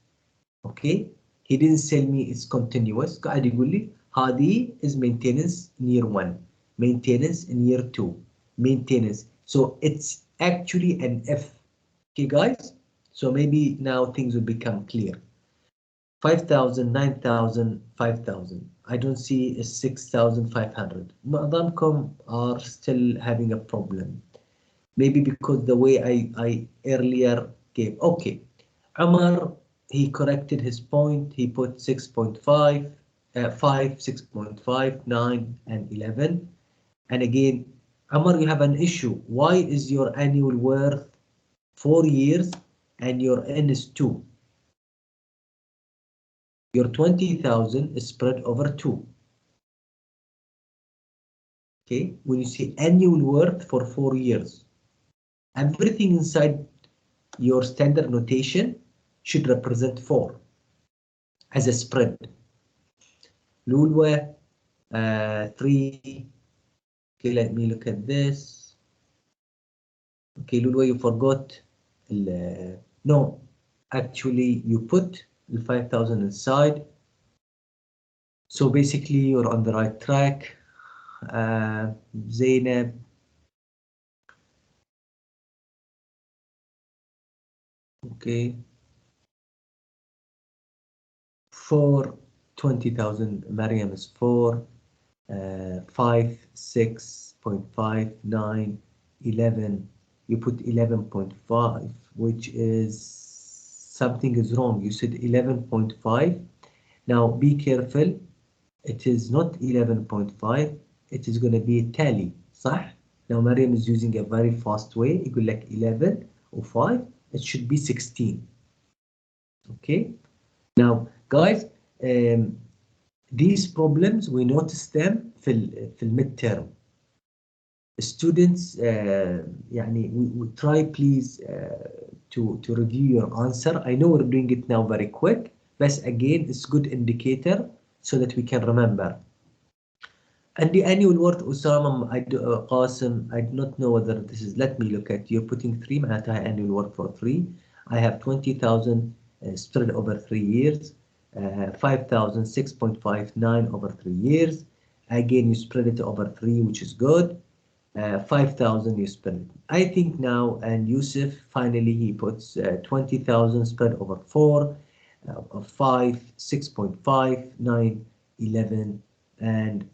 Okay. He didn't tell me it's continuous. قاعد يقول لي هذه is maintenance in year 1, maintenance in year 2, maintenance. So it's actually an F. Okay, guys. So maybe now things will become clear. 5,000, 9,000, 5,000. I don't see a 6,500. معظمكم are still having a problem. Maybe because the way I earlier gave. Okay. Umar, he corrected his point. He put 6.5, 5, 6.5, 9, and 11. And again, Umar, you have an issue. Why is your annual worth 4 years and your N is 2? Your 20,000 is spread over 2. Okay, when you say annual worth for 4 years, everything inside your standard notation should represent 4 as a spread. Lulwa, 3. Okay, let me look at this. Okay, Lulwa, you forgot. No, actually, you put the 5,000 inside. So basically, you're on the right track. Zainab. Okay. For 20,000, Mariam is 4, 5, 6.5, 9, 11. You put 11.5, which is something is wrong. You said 11.5. Now be careful. It is not 11.5. It is going to be a tally. صح? Now Mariam is using a very fast way. يقول لك 11 or 5. It should be 16. Okay. Now, guys, these problems we notice them في المid-term. Students, يعني we try please to review your answer. I know we're doing it now very quick, but again, it's good indicator so that we can remember. And the annual worth, Usama, Qasim, I do not know whether this is, let me look at, you're putting 3 معناتها annual worth for 3. I have 20,000 spread over 3 years. 5,000, 6.59 over 3 years. Again, you spread it over 3, which is good. 5,000 you spread it. I think now, and Yusuf, finally, he puts 20,000 spread over 4, 5, 6.5, 9, 11, and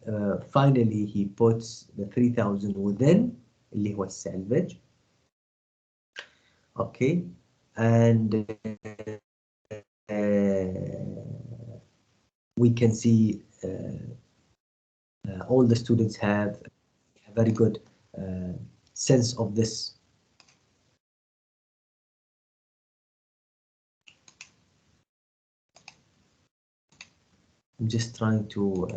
finally he puts the 3,000 within, اللي هو السالفج. Okay, and we can see all the students have a very good sense of this. I'm just trying to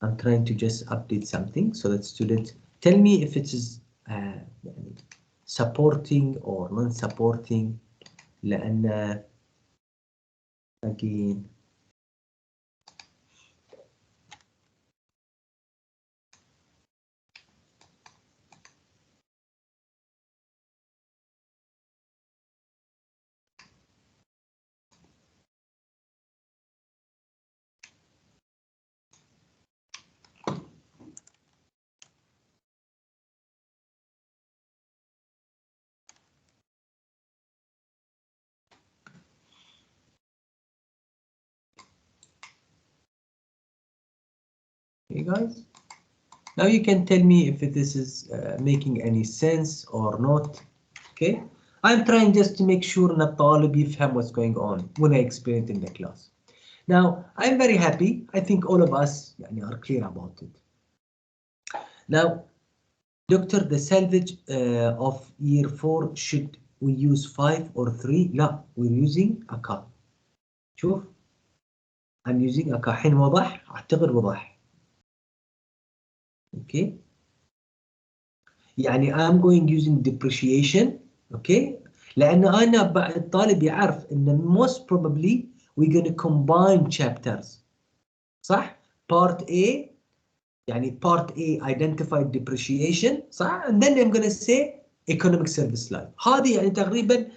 I'm trying to just update something so that students tell me if it is supporting or non-supporting. لأن again okay, guys. Now you can tell me if this is making any sense or not. Okay, I'm trying just to make sure that الطالب يفهم what's going on when I explain it in the class. Now I'm very happy. I think all of us are clear about it. Now, Doctor, the salvage of year 4 should we use 5 or 3? لا, we're using a cup. شوف I'm using الحين وضح اعتقد وضح. Okay. يعني I'm going using depreciation. Okay. لأن أنا الطالب يعرف إن most probably we're going to combine chapters. صح؟ Part A يعني part A identified depreciation صح؟ And then I'm going to say economic service line. هذه يعني تقريبا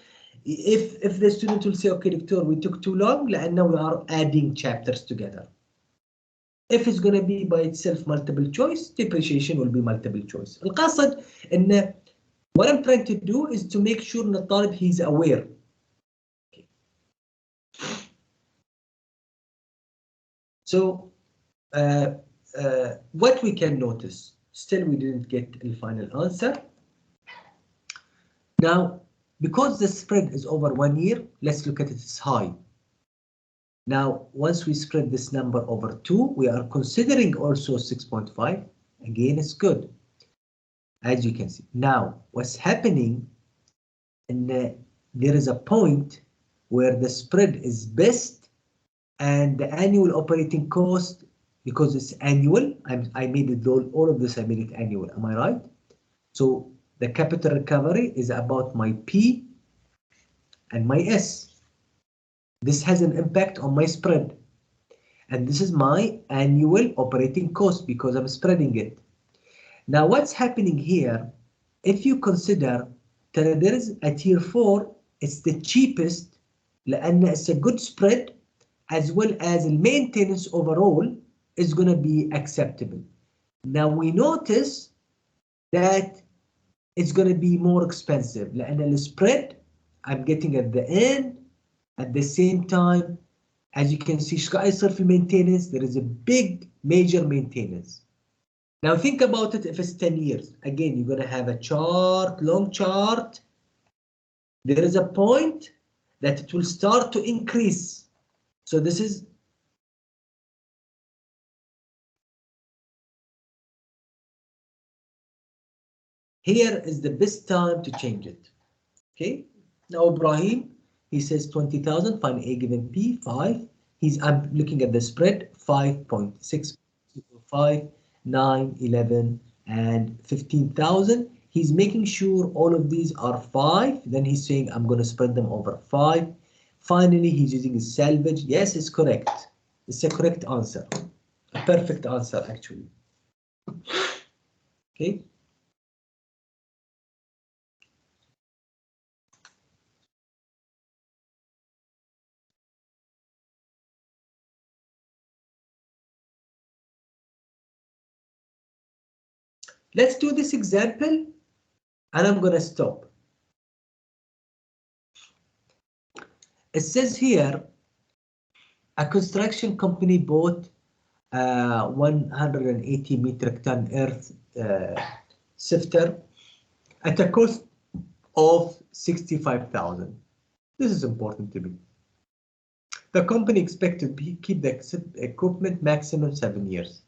if the student will say okay دكتور we took too long لأنه we are adding chapters together. If it's going to be by itself multiple choice, depreciation will be multiple choice. القصد إن what I'm trying to do is to make sure إن الطالب he's aware. Okay. So what we can notice, still we didn't get the final answer. Now, because the spread is over 1 year, let's look at its high. Now, once we spread this number over 2, we are considering also 6.5. Again, it's good, as you can see. Now, what's happening, there is a point where the spread is best and the annual operating cost, because it's annual, I made it all of this, I made it annual, am I right? So the capital recovery is about my P and my S. This has an impact on my spread. And this is my annual operating cost because I'm spreading it. Now what's happening here, if you consider that there is a tier 4, it's the cheapest لأن it's a good spread as well as the maintenance overall is going to be acceptable. Now we notice that it's going to be more expensive لأن the spread I'm getting at the end. At the same time, as you can see, في maintenance, there is a big major maintenance. Now think about it if it's 10 years. Again, you're going to have a chart, long chart. There is a point that it will start to increase. So this is here is the best time to change it. Okay. Now Ibrahim, he says 20,000, find A given P, 5. I'm looking at the spread, 5.605, 9, 11, and 15,000. He's making sure all of these are 5. Then he's saying, I'm going to spread them over 5. Finally, he's using a salvage. Yes, it's correct. It's a correct answer. A perfect answer, actually. Okay. Let's do this example, and I'm going to stop. It says here, a construction company bought 180 metric ton earth sifter at a cost of 65,000. This is important to me. The company expected to keep the equipment maximum 7 years.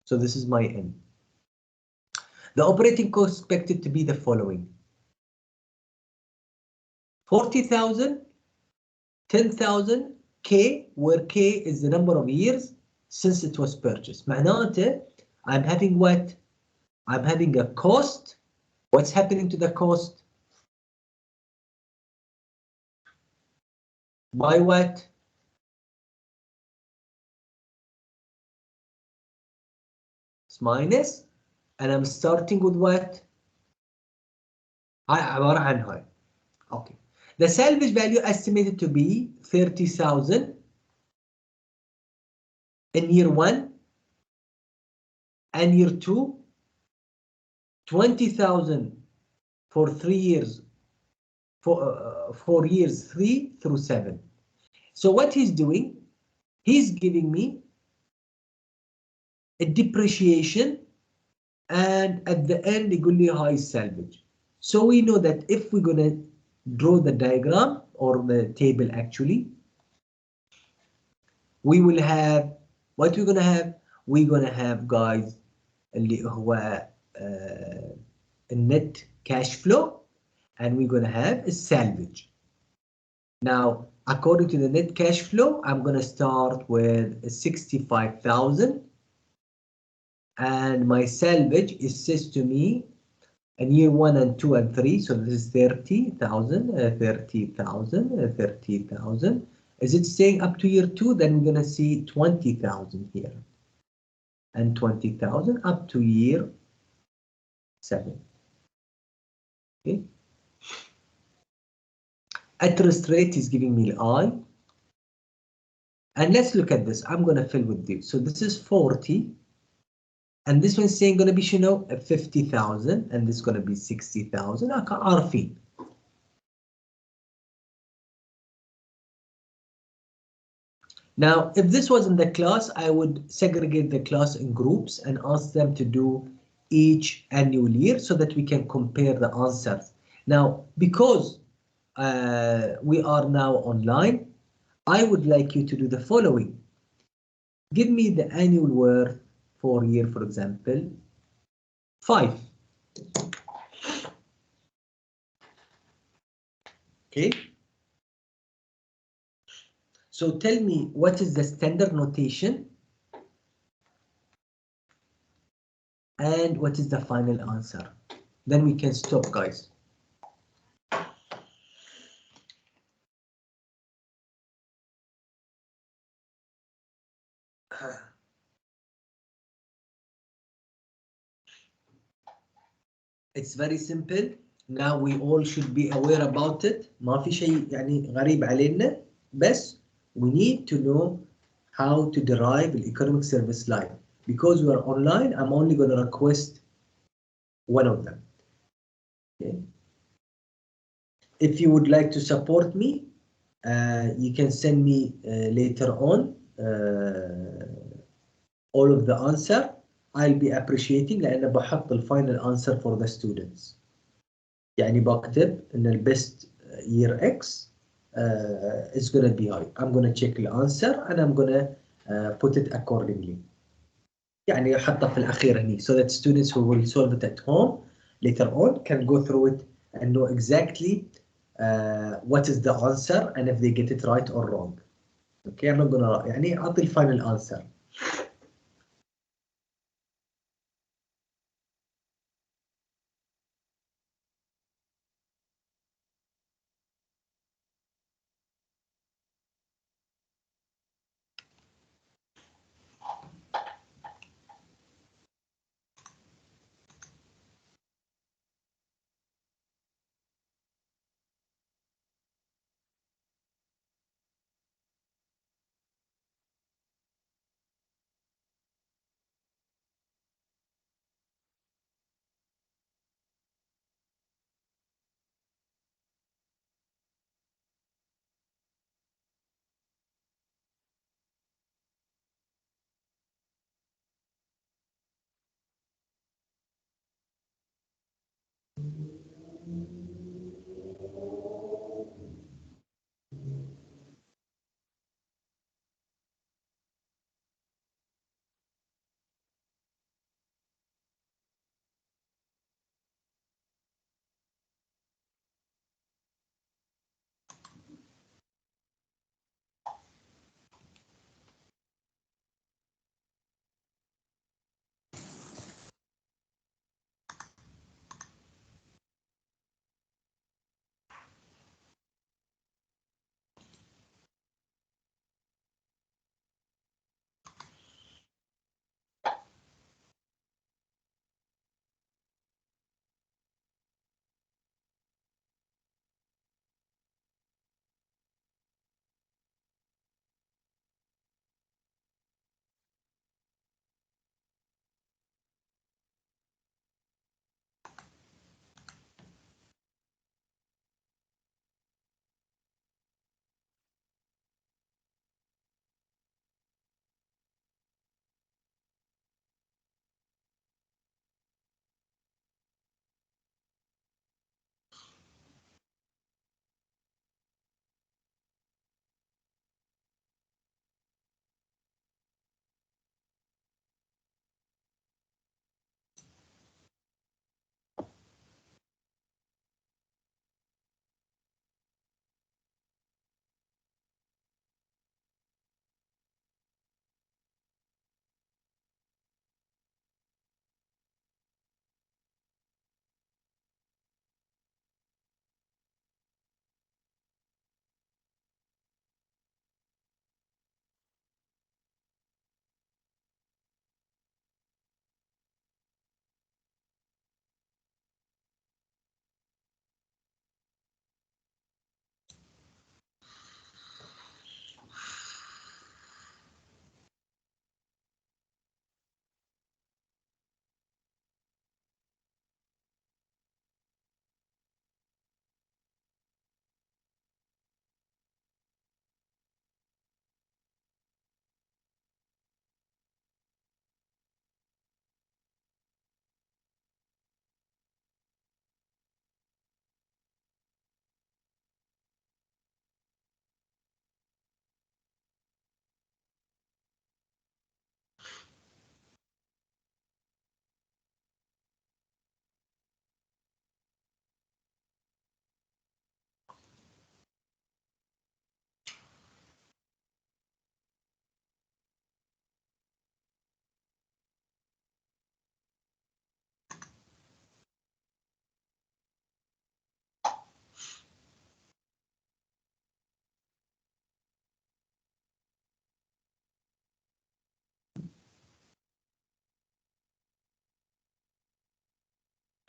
So this is my N. The operating cost expected to be the following: 40,000, 10,000, K, where K is the number of years since it was purchased. معناته I'm having what? I'm having a cost. What's happening to the cost? By what? It's minus, and I'm starting with what? عبارة عن هاي. Okay. The salvage value estimated to be 30,000 in year 1 and year 2, 20,000 for 3 years, for years 3 through 7. So what he's doing, he's giving me a depreciation, and at the end يقول لي high salvage. So we know that if we're going to draw the diagram or the table actually, we will have what we're going to have. We're going to have, guys, اللي هو net cash flow, and we're going to have a salvage. Now, according to the net cash flow, I'm going to start with 65,000. And my salvage is says to me in year 1 and 2 and 3. So this is 30,000, 30,000, 30,000. Is it staying up to year 2? Then we're going to see 20,000 here. And 20,000 up to year 7. Okay. Interest rate is giving me I. And let's look at this. I'm going to fill with this. So this is 40. And this one's saying going to be, 50,000. And this is going to be 60,000. عارفين. Now, if this was in the class, I would segregate the class in groups and ask them to do each annual year so that we can compare the answers. Now, because we are now online, I would like you to do the following. Give me the annual worth for year, for example, 5. Okay. So tell me, what is the standard notation? And what is the final answer? Then we can stop, guys. It's very simple. Now we all should be aware about it. ما في شيء يعني غريب علينا. بس we need to know how to derive the economic service line. Because we are online, I'm only going to request one of them. Okay. If you would like to support me, you can send me later on all of the answer. I'll be appreciating لأن بحط الفاينل answer for the students. يعني بكتب إن ال best year X is gonna be high. I'm gonna check the answer and I'm gonna put it accordingly. يعني أحطها في الأخير هني so that students who will solve it at home later on can go through it and know exactly what is the answer and if they get it right or wrong. Okay, I'm not gonna يعني أعطي الفاينل answer.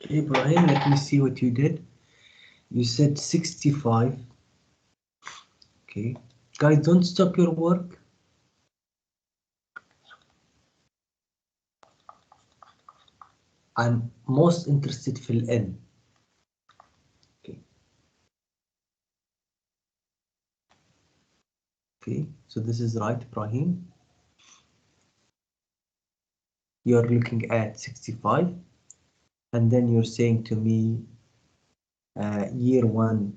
Ibrahim, let me see what you did. You said 65. Okay. Guys, don't stop your work. I'm most interested in N. Okay. Okay. So this is right, Ibrahim. You're looking at 65. And then you're saying to me, year 1,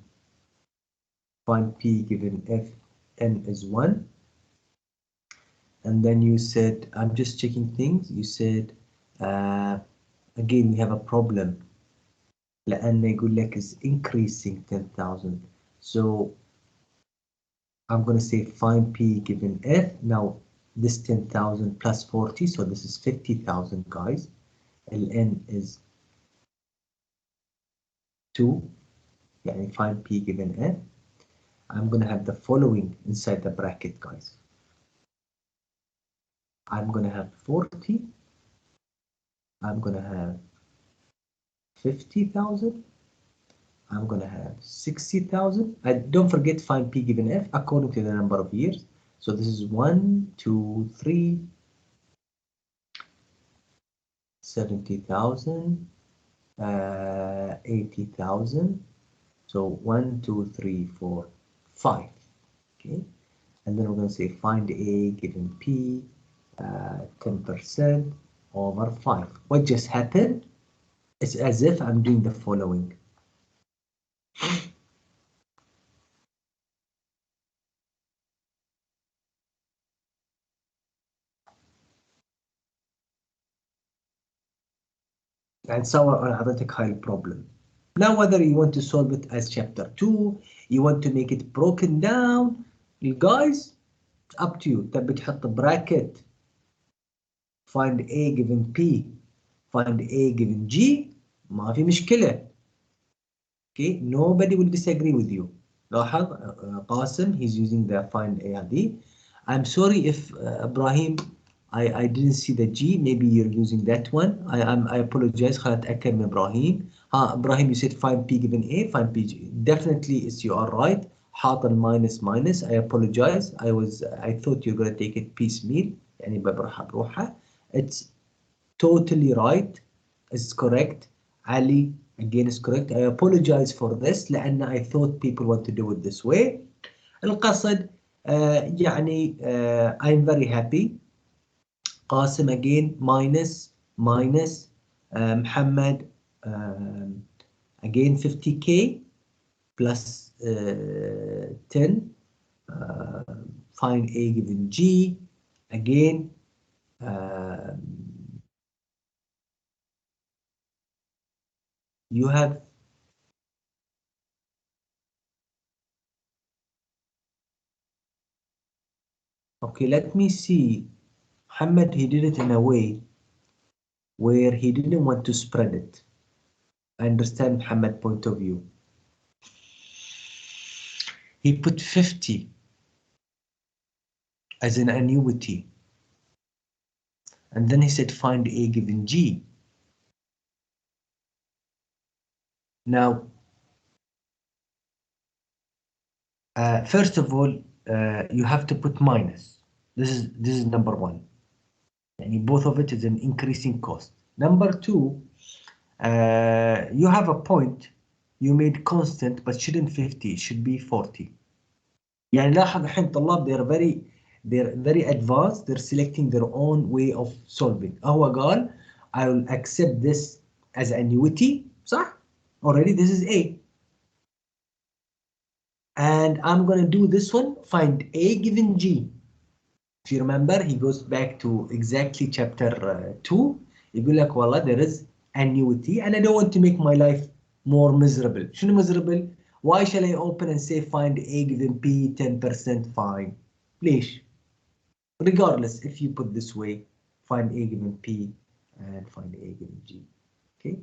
find P given F, N is 1. And then you said, I'm just checking things. You said, again, we have a problem. لأن يقول لك is increasing 10,000. So I'm going to say find P given F. Now this 10,000 plus 40, so this is 50,000, guys. Ln is 2. يعني find P given F. I'm going to have the following inside the bracket, guys. I'm going to have 40. I'm going to have 50,000. I'm going to have 60,000. And don't forget find P given F according to the number of years. So this is 1, 2, 3, 70,000, 80,000. So 1, 2, 3, 4, 5. Okay. And then we're going to say find A given P, 10% over 5. What just happened? It's as if I'm doing the following. And so on حضرتك هاي problem. Now whether you want to solve it as chapter 2, you want to make it broken down, you guys, up to you. تبي تحط bracket find A given P, find A given G, ما في مشكلة. Okay, nobody will disagree with you. لاحظ قاسم, he's using the find A هذه. I'm sorry if Ibrahim, I didn't see the G. Maybe you're using that one. I apologize. خليني أتأكد من إبراهيم. إبراهيم, you said find P given A, find P. Definitely, it's you are right. حاط minus minus. I apologize. I thought you're gonna take it piecemeal. يعني بروحها بروحها. It's totally right. It's correct. Ali, again, is correct. I apologize for this لأن I thought people want to do it this way. القصد يعني I'm very happy. قاسم again minus Muhammad again 50k plus 10 find A given G again you have okay, let me see. Muhammad, he did it in a way where he didn't want to spread it. I understand Muhammad's point of view. He put 50 as an annuity. And then he said find A given G. Now, first of all, you have to put minus. This is number one. And both of it is an increasing cost. Number two, you have a point. You made constant, but shouldn't 50, it should be 40. يعني لاحظ الحين طلاب they're very advanced. They're selecting their own way of solving. هو قال I will accept this as annuity. صح? Already this is A. And I'm going to do this one, find A given G. If you remember, he goes back to exactly chapter 2. يقول لك والله there is annuity and I don't want to make my life more miserable. شنو miserable? Why shall I open and say find A given P 10% fine? ليش? Regardless, if you put this way, find A given P and find A given G. Okay?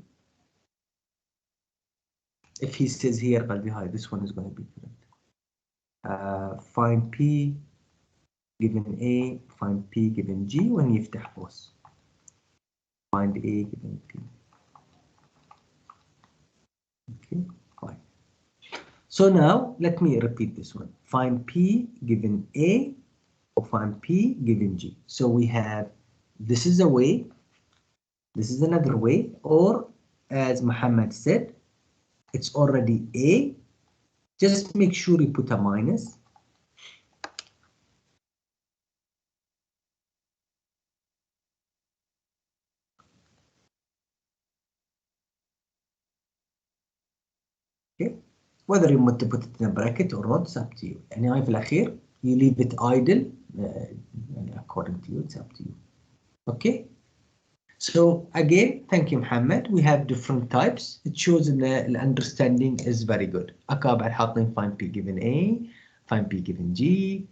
If he says here, Qalbi, this one is going to be correct. Find P given A, find P given G when يفتح قوس. Find A given P. Okay, fine. So now let me repeat this one. Find P given A or find P given G. So we have, this is a way, this is another way, or as Muhammad said, it's already A. Just make sure you put a minus. Okay. Whether you want to put it in a bracket or not, it's up to you. يعني في الأخير you leave it idle according to you, it's up to you. Okay. So again, thank you, Muhammad. We have different types. It shows in the understanding is very good. بعد حاطين find P given A, find P given G,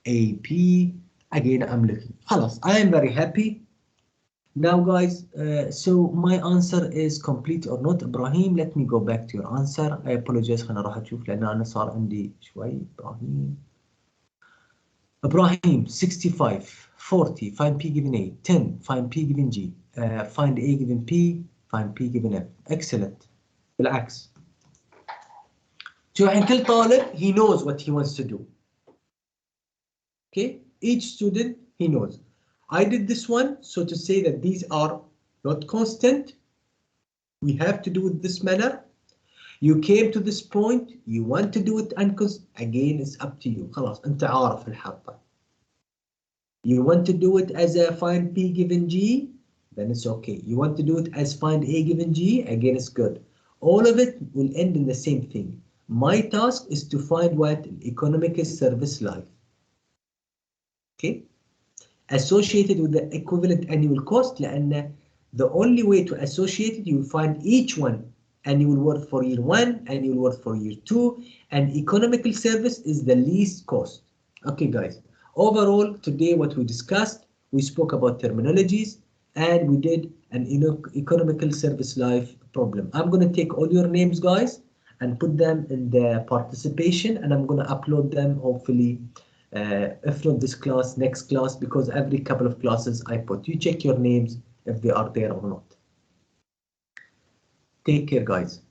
A, P. Again, I'm looking. خلاص, I am very happy. Now guys, so my answer is complete or not. Ibrahim, let me go back to your answer. I apologize. خلنا نروح أشوف لأن أنا صار عندي شوي. Ibrahim 65, 40, find P given A, 10, find P given G, find A given P, find P given F. Excellent. بالعكس. شو الحين كل طالب he knows what he wants to do. Okay, each student he knows. I did this one so to say that these are not constant. We have to do it this manner. You came to this point, you want to do it unconstant. Again, it's up to you. خلاص أنت عارف الحطة. You want to do it as a find P given G, then it's okay. You want to do it as find A given G, again it's good. All of it will end in the same thing. My task is to find what economic service life. Okay? Associated with the equivalent annual cost, لأن the only way to associate it, you find each one annual worth for year 1, annual worth for year 2, and economical service is the least cost. Okay, guys. Overall, today what we discussed, we spoke about terminologies and we did an economical service life problem. I'm going to take all your names, guys, and put them in the participation, and I'm going to upload them hopefully, if not this class, next class, because every couple of classes I put. You check your names if they are there or not. Take care, guys.